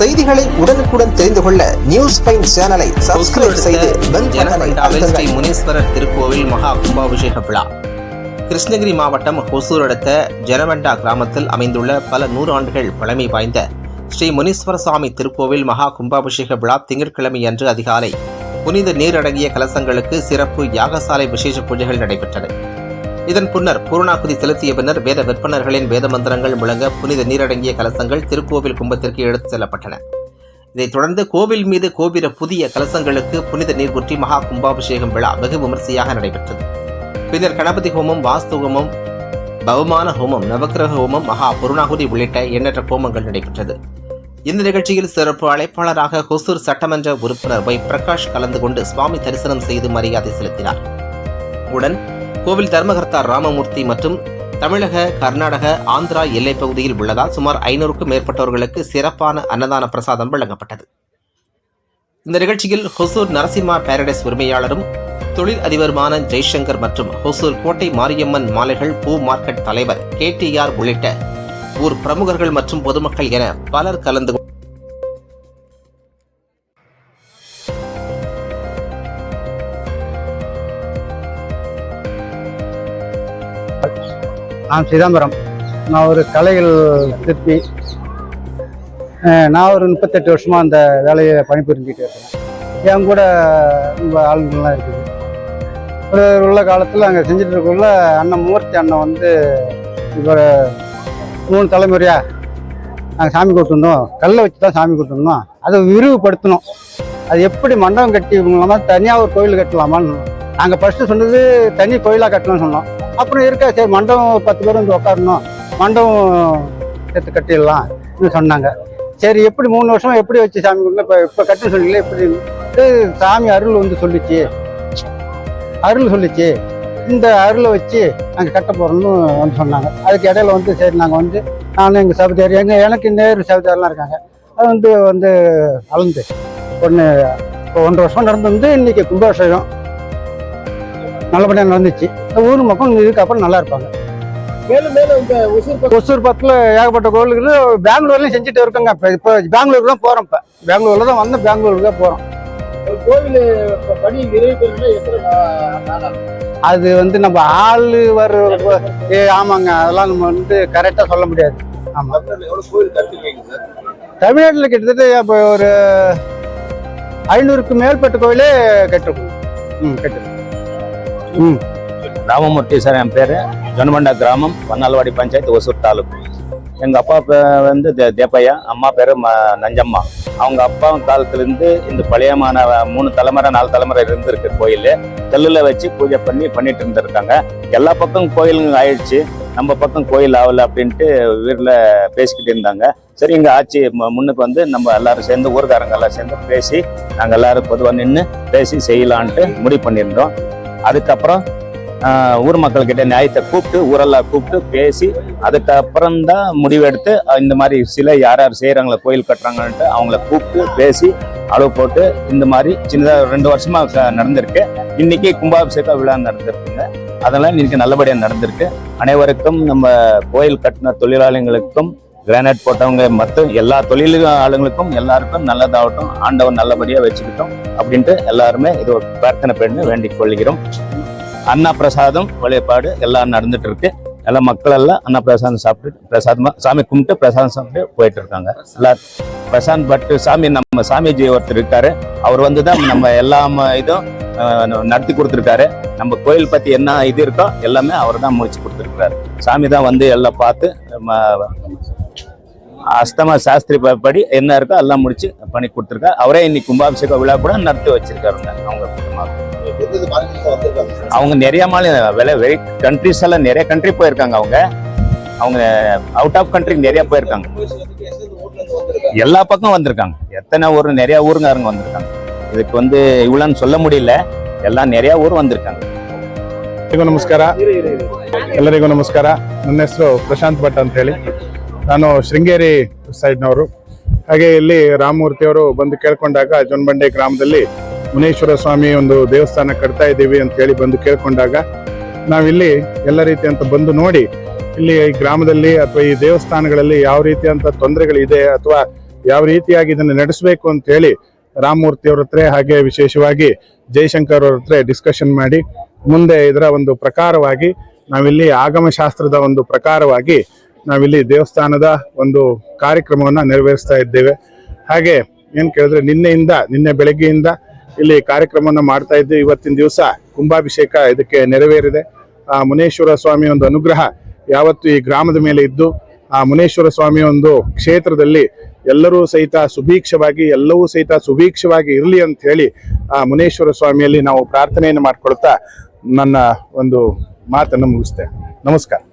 செய்திகளை உடனுக்குடன் தெரிந்து கொள்ள நியூஸ் பைன் சேனலை சப்ஸ்கிரைப் செய்து ஸ்ரீ முனீஸ்வரர் திருக்கோவில் மகா கும்பாபிஷேக விழா கிருஷ்ணகிரி மாவட்டம் ஹொசூர் அடுத்த ஜனவண்டா கிராமத்தில் அமைந்துள்ள பல 100 ஆண்டுகள் பழமை வாய்ந்த ஸ்ரீ முனீஸ்வர சுவாமி திருக்கோவில் மகா கும்பாபிஷேக விழா திங்கட்கிழமை அன்று அதிகாலை புனித நீரடங்கிய கலசங்களுக்கு சிறப்பு யாகசாலை விசேஷ பூஜைகள் நடைபெற்றன. இதன் பின்னர் பூர்ணாகுதி செலுத்திய பின்னர் வேத விற்பனர்களின் வேத மந்திரங்கள் முழங்க புனித நீரடங்கிய கலசங்கள் திருக்கோவில் கும்பத்திற்கு எடுத்துச் செல்லப்பட்டன. இதைத் தொடர்ந்து கோவில் மீது கோபுர புதிய கலசங்களுக்கு புனித நீர் ஊற்றி மகா கும்பாபிஷேகம் விழா வெகு விமர்சையாக நடைபெற்றது. பின்னர் கணபதி ஹோமம், வாஸ்து ஹோமம், பவமான ஹோமம், நவக்கிரக ஹோமம், மகா பூர்ணாகுதி உள்ளிட்ட எண்ணற்ற ஹோமங்கள் நடைபெற்றது. இந்த நிகழ்ச்சியில் சிறப்பு அழைப்பாளராக ஹொசூர் சட்டமன்ற உறுப்பினர் வை பிரகாஷ் கலந்து கொண்டு சுவாமி தரிசனம் செய்து மரியாதை செலுத்தினார். உடன் கோவில் தர்மகர்த்தா ராமமூர்த்தி மற்றும் தமிழக, கர்நாடக, ஆந்திரா எல்லைப் பகுதியில் உள்ளதால் சுமார் 500க்கும் மேற்பட்டவர்களுக்கு சிறப்பான அன்னதான பிரசாதம் வழங்கப்பட்டது. இந்த நிகழ்ச்சியில் ஹொசூர் நரசிம்மா பாரடைஸ் உரிமையாளரும் தொழில் அதிபருமான ஜெய்சங்கர் மற்றும் ஹொசூர் கோட்டை மாரியம்மன் மாலைகள் பூ மார்க்கெட் தலைவர் KTR உள்ளிட்ட ஊர் பிரமுகர்கள் மற்றும் பொதுமக்கள் என பலர் கலந்து நான் சிதம்பரம். நான் ஒரு கலைகள் சிற்பி. நான் ஒரு 38 வருஷமாக அந்த வேலையை பணிபுரிஞ்சிட்டு இருக்கேன். என் கூட ஆளுங்கள்லாம் இருக்குது. ஒரு உள்ள காலத்தில் அங்கே செஞ்சுட்டு இருக்கக்குள்ள அண்ணன் மூர்த்தி அண்ணன் வந்து இப்போ 3 தலைமுறையாக நாங்கள் சாமி கூட்டிருந்தோம். கல்லை வச்சு தான் சாமி கூட்டிருந்தோம். அதை விரிவுபடுத்தணும். அது எப்படி மண்டபம் கட்டி இல்லாம தனியாக ஒரு கோயில் கட்டலாமான்னு நாங்கள் ஃபஸ்ட்டு சொன்னது தனி கோயிலாக கட்டலாம்னு சொன்னோம். அப்புறம் இருக்கா சரி மண்டபம் 10 பேர் வந்து உட்காரணும், மண்டபம் எடுத்து கட்டிடலாம் சொன்னாங்க. சரி எப்படி 3 வருஷம் எப்படி வச்சு சாமி கொடுங்க, இப்போ கட்டுன்னு சொன்னீங்களே எப்படி சாமி அருள் வந்து சொல்லிச்சு, இந்த அருளை வச்சு நாங்கள் கட்ட போகிறோம்னு வந்து சொன்னாங்க. அதுக்கு இடையில வந்து சரி நாங்கள் வந்து நானும் எங்கள் சபதியார் எனக்கு நேரு சபதியாரெலாம் இருக்காங்க. அது வந்து அளந்து இப்போ 1.5 வருஷம் நடந்து வந்து இன்னைக்கு கும்பாபிஷேகம் நல்லபடியாக நடந்துச்சு. இந்த ஊர் மக்கள் இதுக்கப்புறம் நல்லா இருப்பாங்க. மேலும் மேலும் இந்த ஒசூர் பக்கத்தில் ஏகப்பட்ட கோவிலுக்கு பெங்களூர்லையும் செஞ்சுட்டு இருக்கோங்க. இப்போ பெங்களூருக்கு தான் போகிறோம். இப்போ பெங்களூரில் தான் வந்தோம், பெங்களூருக்கு தான் போகிறோம். கோவில் பணி நிறைவேற்ற அது வந்து நம்ம ஆள் ஆமாங்க, அதெல்லாம் நம்ம வந்து கரெக்டாக சொல்ல முடியாது. ஆமாம், தமிழ்நாட்டில் கிட்டத்தட்ட இப்போ ஒரு 500க்கு மேற்பட்ட கோயிலே கட்டிருக்கோம். ராமமூர்த்தி சார் என் பேர். ஜனவண்டா கிராமம், வண்ணால்வாடி பஞ்சாயத்து, ஒசூர் தாலுக்கு. எங்கள் அப்பா வந்து தேப்பையா, அம்மா பேர் நஞ்சம்மா. அவங்க அப்பா காலத்துலேருந்து இந்த பழையமான 3 தலைமுறை 4 தலைமுறை இருந்திருக்கு. கோயில் கல்லில் வச்சு பூஜை பண்ணிட்டு இருந்திருக்காங்க. எல்லா பக்கம் கோயிலுங்க ஆயிடுச்சு, நம்ம பக்கம் கோயில் ஆகலை அப்படின்ட்டு வீரில் பேசிக்கிட்டு இருந்தாங்க. சரி இங்கே ஆட்சி முன்னுக்கு வந்து நம்ம எல்லாரும் சேர்ந்து ஊர்காரங்க எல்லாம் சேர்ந்து பேசி நாங்கள் எல்லாரும் பொதுவாக நின்று பேசி செய்யலான்ட்டு முடிவு பண்ணியிருந்தோம். அதுக்கப்புறம் ஊர் மக்கள்கிட்ட நியாயத்தை கூப்பிட்டு ஊரெல்லாம் கூப்பிட்டு பேசி அதுக்கப்புறம்தான் முடிவெடுத்து இந்த மாதிரி சில யார் செய்கிறாங்களோ கோயில் கட்டுறாங்கன்ட்டு அவங்கள கூப்பிட்டு பேசி அளவு போட்டு இந்த மாதிரி சின்னதாக 2 வருஷமாக நடந்திருக்கு. இன்னைக்கு கும்பாபிஷேக விழா நடந்திருக்குங்க. அதெல்லாம் இன்னைக்கு நல்லபடியாக நடந்திருக்கு. அனைவருக்கும் நம்ம கோயில் கட்டின தொழிலாளிகளுக்கும் கிரானைட் போட்டவங்க மற்ற எல்லா தொழில் ஆளுங்களுக்கும் எல்லாருக்கும் நல்லதாகட்டும், ஆண்டவன் நல்லபடியாக வச்சுக்கிட்டோம் அப்படின்ட்டு எல்லாருமே இது பிரார்த்தனை பண்ணி வேண்டிக் கொள்கிறோம். அன்னா பிரசாதம் வழிபாடு எல்லாம் நடந்துட்டு இருக்கு. எல்லா மக்கள் எல்லாம் அன்னா பிரசாதம் சாப்பிட்டு பிரசாதமா சாமி கும்பிட்டு பிரசாதம் சாப்பிட்டு போயிட்டு இருக்காங்க. எல்லாரும் பிரசாந்த் பட் சாமி நம்ம சாமிஜி ஒருத்தர் இருக்காரு. அவர் வந்து தான் நம்ம எல்லா இதுவும் நடத்தி கொடுத்துருக்காரு. நம்ம கோயில் பத்தி என்ன இது இருக்கோ எல்லாமே அவர் தான் முடிச்சு கொடுத்துருக்காரு. சாமி தான் வந்து எல்லாம் பார்த்து அஸ்தம சாஸ்திரி படி என்ன இருக்கோ எல்லாம் முடிச்சு பண்ணி கொடுத்துருக்காரு. அவரே இன்னைக்கு கும்பாபிஷேக விழா கூட நடத்தி வச்சிருக்காருங்க. அவங்க நிறைய வெரி கண்ட்ரிஸ் எல்லாம் நிறைய கண்ட்ரி போயிருக்காங்க. அவங்க அவுட் ஆஃப் கண்ட்ரி நிறைய போயிருக்காங்க. எல்லா பக்கம் வந்திருக்காங்க. எத்தனை ஊர் நிறைய ஊருங்காரங்க வந்திருக்காங்க. இதுக்கு வந்து இவ்வளோன்னு சொல்ல முடியல, எல்லாம் நிறைய ஊர் வந்திருக்காங்க. ಎಲ್ಲರಿಗೂ ನಮಸ್ಕಾರ. ನನ್ನ ಹೆಸರು ಪ್ರಶಾಂತ್ ಭಟ್ ಅಂತ ಹೇಳಿ. ನಾನು ಶೃಂಗೇರಿ ಸೈಡ್ನವರು. ಹಾಗೆ ಇಲ್ಲಿ ರಾಮಮೂರ್ತಿಯವರು ಬಂದು ಕೇಳ್ಕೊಂಡಾಗ ಜೊನ್ಬಂಡೆ ಗ್ರಾಮದಲ್ಲಿ ಮುನೇಶ್ವರ ಸ್ವಾಮಿ ಒಂದು ದೇವಸ್ಥಾನ ಕಟ್ತಾ ಇದ್ದೀವಿ ಅಂತ ಹೇಳಿ ಬಂದು ಕೇಳ್ಕೊಂಡಾಗ ನಾವಿಲ್ಲಿ ಎಲ್ಲ ರೀತಿಯಂತ ಬಂದು ನೋಡಿ ಇಲ್ಲಿ ಈ ಗ್ರಾಮದಲ್ಲಿ ಅಥವಾ ಈ ದೇವಸ್ಥಾನಗಳಲ್ಲಿ ಯಾವ ರೀತಿಯಂತ ತೊಂದರೆಗಳಿದೆ ಅಥವಾ ಯಾವ ರೀತಿಯಾಗಿ ಇದನ್ನು ನಡೆಸಬೇಕು ಅಂತ ಹೇಳಿ ರಾಮಮೂರ್ತಿ ಅವ್ರ ಹತ್ರ ಹಾಗೆ ವಿಶೇಷವಾಗಿ ಜಯಶಂಕರ್ ಅವ್ರ ಹತ್ರ ಡಿಸ್ಕಷನ್ ಮಾಡಿ ಮುಂದೆ ಇದರ ಒಂದು ಪ್ರಕಾರವಾಗಿ ನಾವಿಲ್ಲಿ ಆಗಮಶಾಸ್ತ್ರದ ಒಂದು ಪ್ರಕಾರವಾಗಿ ನಾವಿಲ್ಲಿ ದೇವಸ್ಥಾನದ ಒಂದು ಕಾರ್ಯಕ್ರಮವನ್ನು ನೆರವೇರಿಸ್ತಾ ಇದ್ದೇವೆ. ಹಾಗೆ ಏನು ಕೇಳಿದ್ರೆ ನಿನ್ನೆ ಬೆಳಗ್ಗೆಯಿಂದ ಇಲ್ಲಿ ಕಾರ್ಯಕ್ರಮವನ್ನು ಮಾಡ್ತಾ ಇದ್ದೇವೆ. ಇವತ್ತಿನ ದಿವಸ ಕುಂಭಾಭಿಷೇಕ ಇದಕ್ಕೆ ನೆರವೇರಿದೆ. ಆ ಮುನೇಶ್ವರ ಸ್ವಾಮಿ ಒಂದು ಅನುಗ್ರಹ ಯಾವತ್ತು ಈ ಗ್ರಾಮದ ಮೇಲೆ ಇದ್ದು ಆ ಮುನೇಶ್ವರ ಸ್ವಾಮಿ ಒಂದು ಕ್ಷೇತ್ರದಲ್ಲಿ ಎಲ್ಲವೂ ಸಹಿತ ಸುಭೀಕ್ಷವಾಗಿ ಇರಲಿ ಅಂತ ಹೇಳಿ ಆ ಮುನೇಶ್ವರ ಸ್ವಾಮಿಯಲ್ಲಿ ನಾವು ಪ್ರಾರ್ಥನೆಯನ್ನು ಮಾಡ್ಕೊಳ್ತಾ ನನ್ನ ಒಂದು ಮಾತನ್ನು ಮುಗಿಸ್ತೇನೆ. ನಮಸ್ಕಾರ.